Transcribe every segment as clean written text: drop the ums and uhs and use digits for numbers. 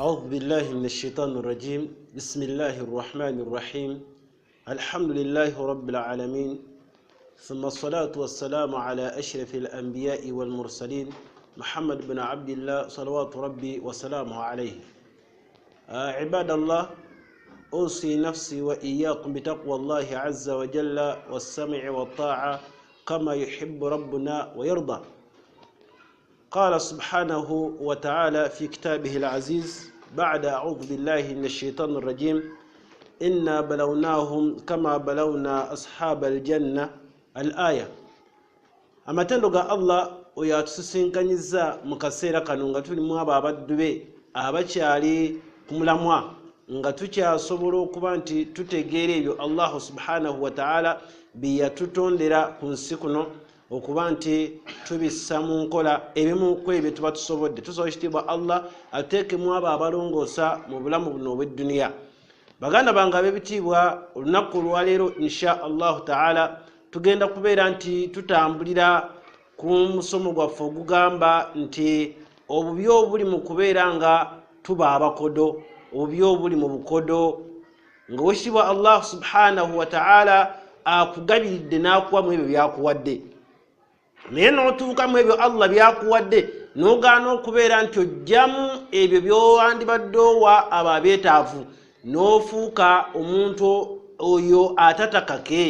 أعوذ بالله من الشيطان الرجيم بسم الله الرحمن الرحيم الحمد لله رب العالمين ثم الصلاة والسلام على أشرف الأنبياء والمرسلين محمد بن عبد الله صلوات ربي وسلامه عليه. عباد الله، أوصي نفسي وإياكم بتقوى الله عز وجل والسمع والطاعة كما يحب ربنا ويرضى. قال سبحانه وتعالى في كتابه العزيز بعد أعوذ بالله من الشيطان الرجيم إنا بلوناهم كما بلونا أصحاب الجنة الآية. أما تندقى الله وياتسسين كنزا مكسيرا كانوا tuli mu ababaddu be abakyali kumulamwa nga tukyasobola okuba nti tutegeera ebyo Allah subhanahu wa ta'ala biyatutondera ku nsi kuno okuba nti tubissa mu nkola ebimu ku ebyo tuba tusobodde. Tusobola ekitiibwa Allah ateekemu abo abalongoosa mu bulamu buno obw'edduniya. Baganda bange ab'ebitiibwa, olunaku olwaleero insha Allahu ta'ala tugenda kubeera nti tutambulira ku musomo gwaffe ogugamba nti obubi obuli mu kubeera nga tuba abakodo, obubi obuli mu bukodo, nga wekitiibwa Allah subhanahu wa ta'ala akugabiridde n'akuwamu ebyo byakuwadde, naye n'otuuka mu ebyo Allah byakuwadde n'ogaana okubeera nti ojjamu ebyo by'owandibadde owa abo abeetaavu, n'ofuuka omuntu oyo atatakake.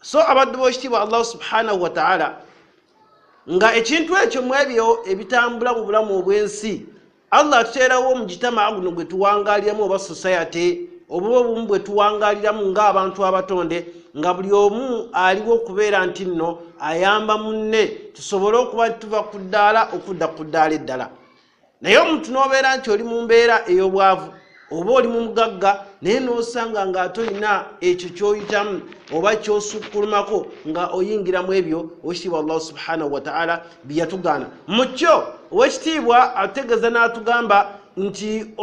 So abaddu b'ekitiibwa Allah subhanahu wa ta'ala, nga ekintu ekyo mu ebyo ebitambula mu bulamu obw'ensi Allah atuteerawo mu gitama guno gwe tuwangaaliramu oba society oba obumu bwe tuwangaaliramu ng'abantu abatonde, nga buli omu aliwo okubeera nti nno ayamba munne tusobole okuba tuva ku ddaala okudda ku ddaala eddala. Naye omuntu n'obeera nti oli mu mbeera ey'obwavu oba oli mu mugagga naye n'osanga ng'ate olina ekyo ky'oyitamu oba ky'osukkulumako nga oyingira mu ebyo owekitiibwa Allah subhanahu wa ta'ala bye yatugaana. Mu kyo owekitiibwa ategeeza n'atugamba nti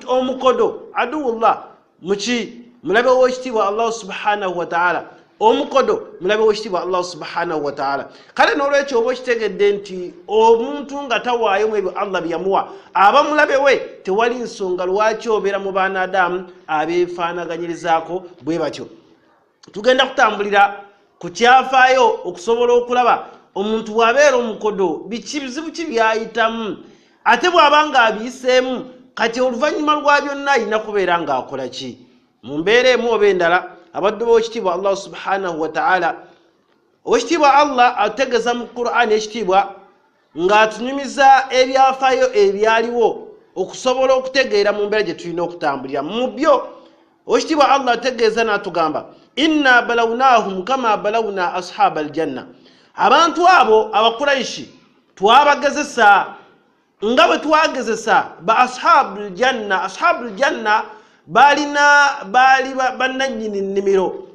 omukodo aduwullah muki mulabe w'ekitiibwa Allah subhanahu wa ta'ala, omukodo mulabe w'ekitiibwa Allah subhanahu wa ta'ala. Kale n'olwekyo oba okitegedde nti omuntu nga tawaayo mu ebyo Allah byamuwa aba mulabe we, tewali nsonga lwaki obeera mu baanadamu abeefaanaganyirizaako bwe batyo. Tugenda kutambulira ku kyafaayo okusobola okulaba omuntu bw'abeera omukodo biki bizibu ki byayitamu, ate bw'aba nga abiyiseemu kati oluvannyuma lwa byonna alina kubeera ng'akola ki mu mbeera emu oba endala. Abaddu b'ekitiibwa Allah subhanahu wa ta'ala, owekitiibwa Allah ategeeza mu Qur'an ekitiibwa ng'atunyumiza ebyafaayo ebyaliwo okusobola okutegeera mu mbeera gye tulina okutambulira mu byo. Owekitiibwa Allah ategeeza n'atugamba inna balawnahum kama balawna ashab aljanna, abantu abo abakuraishi twabagezesa nga bwe twagezesa ba ashabul janna. Ashabul janna baali bannannyini nnimiro.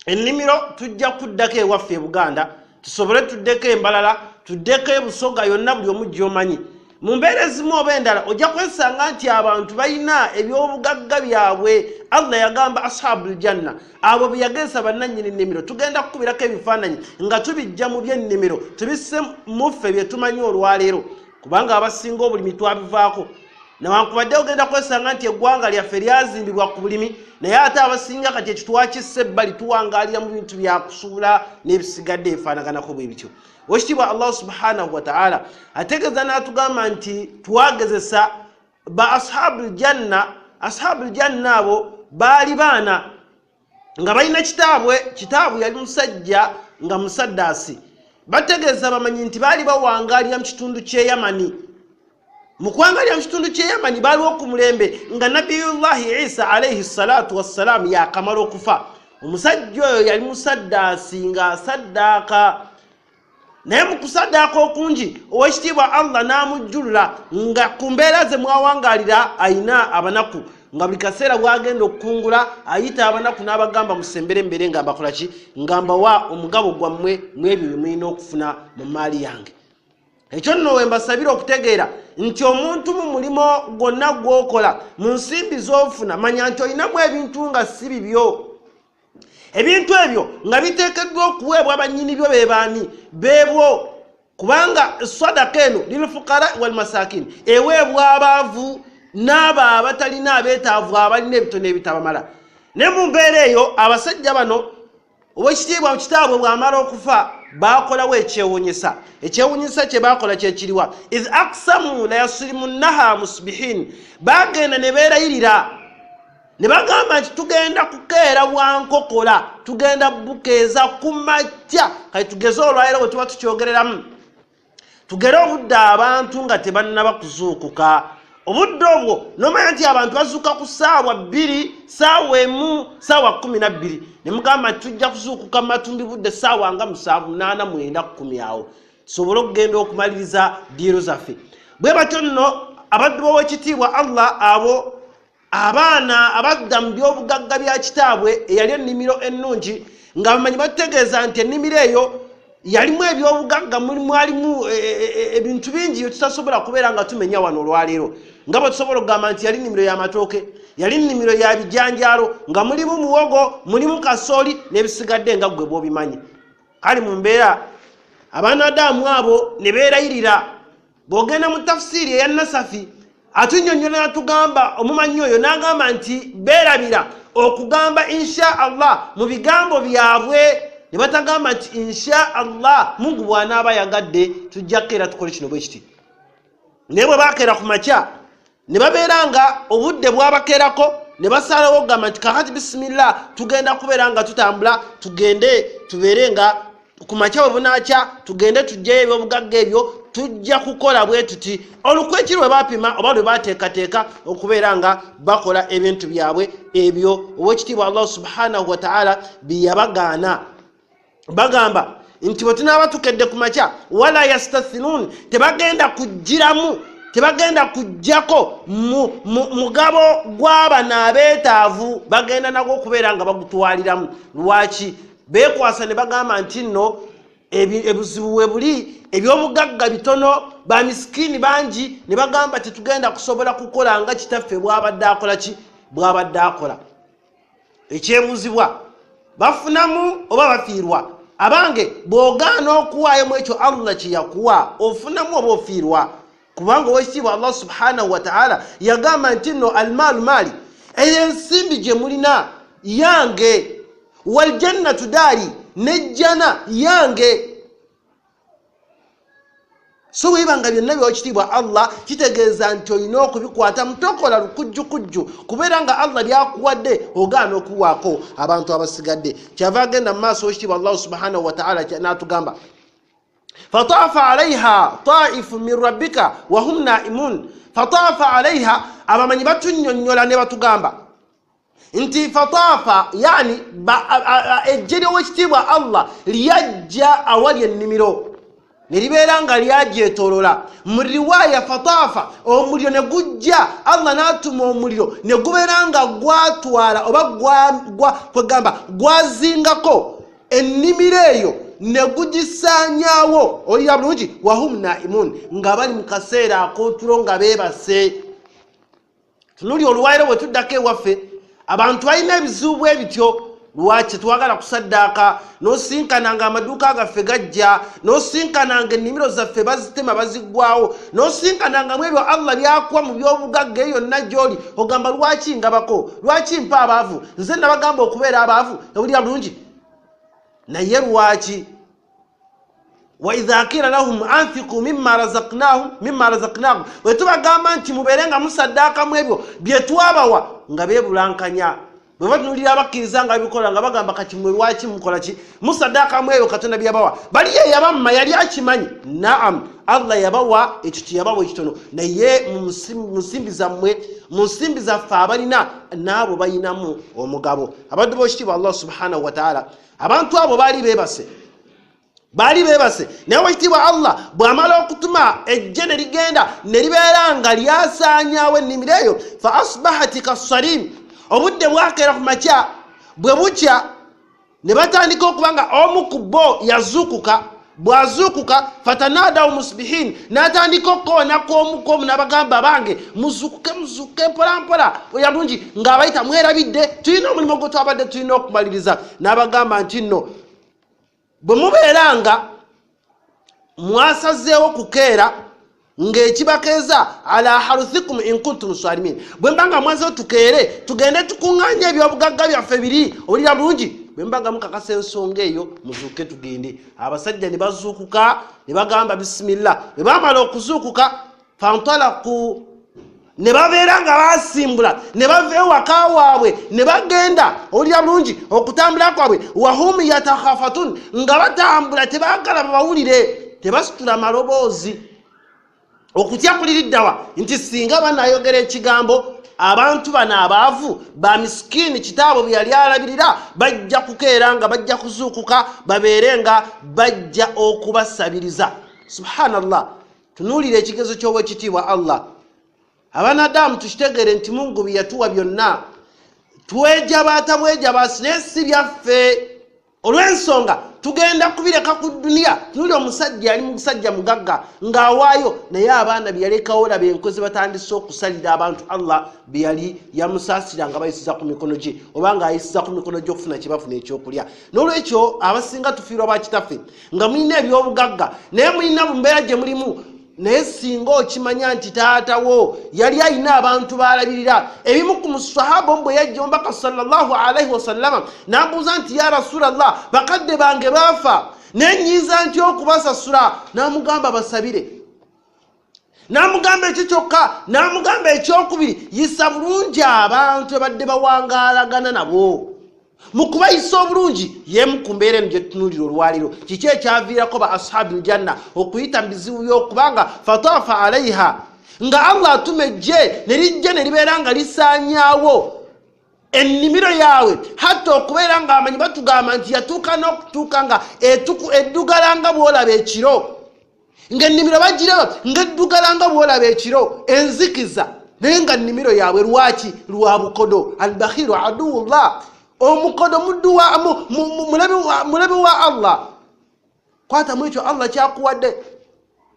Ennimiro tujja kuddako ewaffe e Buganda tusobole tuddeko embalala, tuddeko ebusoga, yonna buli omu gy'omanyi. Mu mbeera ezimu oba endala ojja kwesanga nti abantu balina ebyobugagga byabwe. Allah yagamba ashabul janna, abo bye yagezesa bannannyini nnimiro. Tugenda kukubirako ebifaananyi nga tubijja mu by'ennimiro tubisse muffe bye tumanyi olwaleero, kubanga abasinga obulimi twabivaako. Newankubadde ogenda kwesanga nti eggwanga lyaffe lyazimbibwa ku bulimi, naye ate abasinga kati ekyo twakissa ebbali tuwangaalira mu bintu byakusuula n'ebisigadde ebifaanaganako bwe bityo. Wekitiibwa Allah subhanahu wa ta'ala ategeeza n'atugamba nti twagezesa ba ashabul janna. Ashabul janna abo baali baana nga balina kitaabu yali musajja nga musaddaasi. Bategeeza bamanyi nti baali bawangaalira mu kitundu ky'e Yamani. Mu kwangaalira mu kitundu ky'e Yamani baaliwo ku mulembe nga Nabiyullahi Isa alayhi salatu wassalamu yakamala okufa. Omusajja oyo yali musaddaasi ng'asaddaaka, naye mu kusaddaaka okungi owekitiibwa Allah n'amujjulula nga ku mbeera ze mwawangaalira ayina abanaku, nga buli kaseera bw'agenda okukungula ayita abanaku n'abagamba musembere mbere nga mbakola ki, nga mbawa omugabo gwammwe mu ebyo bye mulina okufuna mu maali yange. Ekyo nno we mbasabira okutegeera nti omuntu mu mulimo gwonna gw'okola mu nsimbi z'ofuna manya nti olinamu ebintu nga si bibyo. Ebintu ebyo nga biteekeddwa okuweebwa abannyini byo be baani beebwo, kubanga sadaka eno lil fuqara wal masakin eweebwa abaavu n'aba abatalina abeetaavu abalina ebitono ebitabamala. Ne mu mbeera eyo abasajja bano Oweekitiibwa mu kitaabwe bw'amala okufa baakolawo ekyewuunyisa. Ekyewuunyisa kye baakola kye kiriwa iz aqsamu la yasrimunnaha musbihin. Baagenda ne beerayirira ne bagamba nti tugenda kukeera bwankokola, tugenda bukeeza ku makya. Kati tugeze olwaliro bwe tuba tukyogereramu tugere obudde abantu nga tebannaba kuzuukuka. Obudde obwo nomanya nti abantu bazuuka ku ssaawa 2, ssaawa 1, ssaawa 12. Ne mugamba tujja kuzuukuka mu matumbi budde ssaawa nga 7, 8, 9, 10 awo tusobole okugenda okumaliriza diiro zaffe. Bwe batyo nno abaddu b'Oweekitiibwa Allah abo abaana abadda mu by'obugagga bya kitaabwe eyali ennimiro ennungi nga bamanyi bategeeza nti ennimiro eyo yalimu ebyobugagga mwalimu ebintu bingi bye tutasobola kubeera nga tumenya wano olwaleero. Nga bwe tusobola okugamba nti yali nnimiro y'amatooke, yali nnimiro ya bijanjaalo, nga mulimu muwogo, mulimu kasooli n'ebisigadde nga ggwe bw'obimanyi. Kale mu mbeera abanadamu abo ne beerayirira. Bw'ogenda mu tafsiri eya Nasafi atunnyonnyola n'atugamba omumanyi oyo n'agamba nti beerabira okugamba insha Allah mu bigambo byabwe ne batagamba nti insha Allah Mungu bw'anaaba yagadde tujja kukeera tukole kino bwe kiti. Naye bwe baakeera ku makya ne babeera nga obudde bwabakeerako ne basalawo okugamba nti kakati bisimillah tugenda kubeera nga tutambula tugende tubeere nga ku makya bwe bunaakya tugende tujjeyo ebyobugagga ebyo tujja kukola bwe tuti. Olukwekiri lwe baapima oba lwe baateekateeka okubeera nga bakola ebintu byabwe ebyo Oweekitiibwa Allah subhanahu wa ta'ala biyabagaana. Bagamba nti bwe tunaaba tukedde ku makya wala yastathinun, tebagenda kujjiramu, tebagenda kujjako mugabo gw'abano abeetaavu, bagenda nagwo okubeera nga bagutwaliramu. Lwaki? Beekwasa ne bagamba nti nno ebuzibu we buli, ebyobugagga bitono, ba misikini bangi, ne bagamba tetugenda kusobola kukola nga kitaffe bw'abadde akola ki? Bw'abadde akola. Ekyebuzibwa bafunamu oba bafiirwa? Abange bw'ogaana okuwaayo mu ekyo Allah kye yakuwa ofunamu oba ofiirwa? Kubanga Oweekitiibwa Allah subhanahu wa ta'ala yagamba nti nno almaalu maali, ensimbi gye mulina yange, wal jannatu daari, nejjana yange. So webanga byonna by'Oweekitiibwa Allah kitegeeza nti olina okubikwata mutokola lukujjukujju kubeera nga Allah byakuwadde ogaana okuwaako abantu abasigadde. Kyava agenda mu maaso Oweekitiibwa Allah subhanahu wa ta'ala n'atugamba fataafa alaiha taifu min rabbika wa hum naimun. Fataafa alaiha abamanyi batunnyonnyola ne batugamba nti fataafa yani ejje ly'Oweekitiibwa Allah lyajja awali ennimiro ne libeera nga lyagyetoolola. Mu riwaaya fataafa omuliro ne gujja, Allah n'atuma omuliro ne gubeera nga gwatwala oba kwegamba gwazingako ennimiro eyo ne gugisaanyaawo. Olira bulungi wahum naimun, nga bali mu kaseera ak'otulo nga beebase. Tunuli olwaliro bwe tuddako ewaffe abantu balina ebizibu bwe bityo. Lwaki twagala kusaddaaka n'osinkananga amaduuka gaffe gajja, n'osinkananga ennimiro zaffe bazitema baziggwawo, n'osinkananga mu ebyo Allah byakuwa mu by'obugagga eyo yonna gy'oli ogamba lwaki ngabako, lwaki mpa abaavu, nze nabagamba okubeera abaavu. Ewulira bulungi, naye lwaki wa idha qila lahum anfiqu mimma razaqnahum, bwe tubagamba nti mubeere nga musaddaaka mu ebyo bye twabawa nga beebulankanya. Bwe batunulira abakkiriza nga bikola nga bagamba kati mwe lwaki mukola ki? Musaddaaka mu ebyo Katonda byabawa. Bali ye yabamma yali akimanyi. Naam, Allah yabawa ekyo kye yabawa ekitono, naye mu nsimbi zammwe, mu nsimbi zaffe abalina n'abo bayinamu omugabo. Abaddu b'Oweekitiibwa Allah subhanahu wa ta'ala, abantu abo baali beebase. Naye Oweekitiibwa Allah bw'amala okutuma ejje ne ligenda ne libeera nga lyasaanyaawo ennimiro eyo, fa asbahati kassarim. Obudde bwakeera ku makya bwe bukya ne batandika okuba nga omu ku bo yazuukuka. Bwazuukuka fatanadaw musbihin, n'atandika okukoonako omu n'abagamba bange muzuukuke mpolampola. Oya bulungi ng'abayita mwerabidde, tulina omulimu gwe twabadde tulina okumaliriza. N'abagamba nti nno bwe mubeera nga mwasazeewo kukeera ng'ekibakeza ala haruthikum in kuntum salimin. Bwe mbanga mwaze tukeere tugende tukunganya ebyobugagga byaffe biri olira bulungi, bwe mbanga mukakasa ensonga eyo muzuuke tugende. Abasajja ne bazuukuka ne bagamba bisimillah. Bwe bamala okuzuukuka fantalaku ne babeera nga basimbula ne bava ewaka waabwe ne bagenda olira bulungi okutambula kwabwe wahum yatakhafatun nga batambula tebaagala babawulire, tebasitula maloboozi okutya kuliriddawa nti singa banayogera ekigambo abantu bano abaavu ba miskini kitaabo byali alabirira bajja kukeera nga bajja kuzuukuka babeere nga bajja okubasabiriza. Subhanallah, tunuulira ekigezo ky'obwekitiibwa Allah. Abanadamu tukitegere nti Mungu bye yatuwa byonna twejabaata bwejabaasi naye si byaffe. Olw'ensonga tugenda kubireka ku dunia. Tunuulira omusajja yali musajja mugagga ng'awaayo naye abaana bye yalekawo laba enkozi batandise okusalira abantu Allah bye yali yamusaasira nga bayisiza ku mikono gye oba ng'ayisiza ku mikono gye okufuna kye bafuna ekyokulya. N'olwekyo abasinga tufiirwa bakitaffe nga mulina ebyobugagga naye mulina bumbeera gye mulimu, naye singa okimanya nti taatawo yali alina abantu balabirira. Ebimu ku musahaba bwe yajja omubaka sallallahu alaihi wasallama n'abuuza nti ya Rasulallah, bakadde bange baafa nenyiza nti okubasasula, n'amugamba basabire. N'amugamba ekyo kyokka, n'amugamba ekyokubiri yisa bulungi abantu abadde bawangaalagana nabo. Mukubayisa obulungi yemu ku mbeera eno gye tutunuulira olwaliro. Kiki ekyaviirako ba ashabil janna okuyita mu bizibu by'okubanga fataafa alaiha nga Allah atumejje ne lijja ne libeera nga lisaanyaawo ennimiro yaabwe, hatta okubeera ng'amanyi batugamba nti yatuuka n'okutuuka nga eddugala nga bw'olaba ekiro, ng'ennimiro bagiraba ng'eddugala nga bw'olaba ekiro, enzikiza naye nga nnimiro yaabwe lwaki? Lwa bukodo. Albakhiru aduwullah, omukodo mulabe wa Allah. Kwatamu ekyo Allah kyakuwadde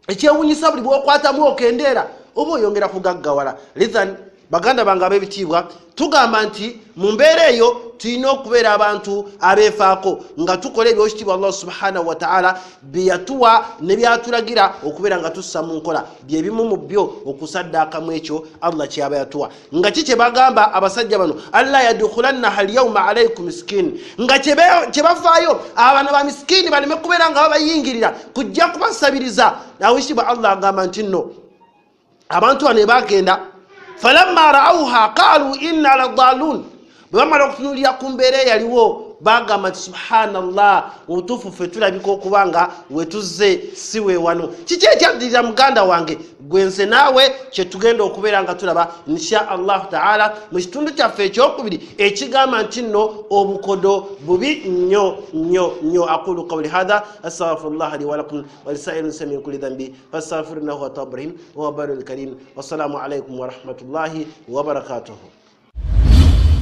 ekyewunyisa buli bw'okwatamu okendeera oba oyongera kugaggawala. Lithan baganda bange ab'ebitiibwa, tugamba nti mu mbeera eyo tulina okubeera abantu abeefaako nga tukola eby'ekitiibwa Allah subhanahu wa ta'ala bye yatuwa ne byatulagira okubeera nga tussa mu nkola. Bye bimu mu byo okusaddaakamu ekyo Allah kyaba yatuwa. Nga kye bagamba abasajja bano alla yadkhulanna al yawma alaykum miskin, nga kye bafaayo abana ba miskini baleme kubeera nga babayingirira kujja kubasabiriza. Awo ekitiibwa Allah agamba nti nno abantu bano bagenda falamma ra'awha qalu inna ladallun. Bwe bamala okutunuulira ku mbeera eyaliwo bagamba nti subhanallah, obutuufu ffe tulabika okuba nga wetuzze si we wano. Kiki ekyaddirira muganda wange gwe nze naawe kye tugenda okubeera nga tulaba insha Allah ta'ala mu kitundu kyaffe ekyokubiri ekigamba nti nno obukodo bubi nnyo nnyo nnyo. Aqulu qawli hadha astaghfirullah li wa lakum wa lisa'iril muslimin min kulli dhanbi fastaghfiruhu innahu huwa tawwabur rahim wa huwa barrul karim. Wassalamu alaykum wa rahmatullahi wa barakatuh.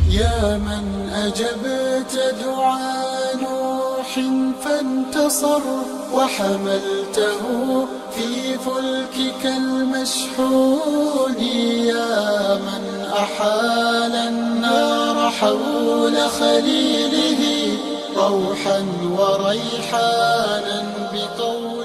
يا من أجبت دعاء نوح فانتصر وحملته في فلكك المشحون، يا من أحال النار حول خليله روحا وريحانا بقول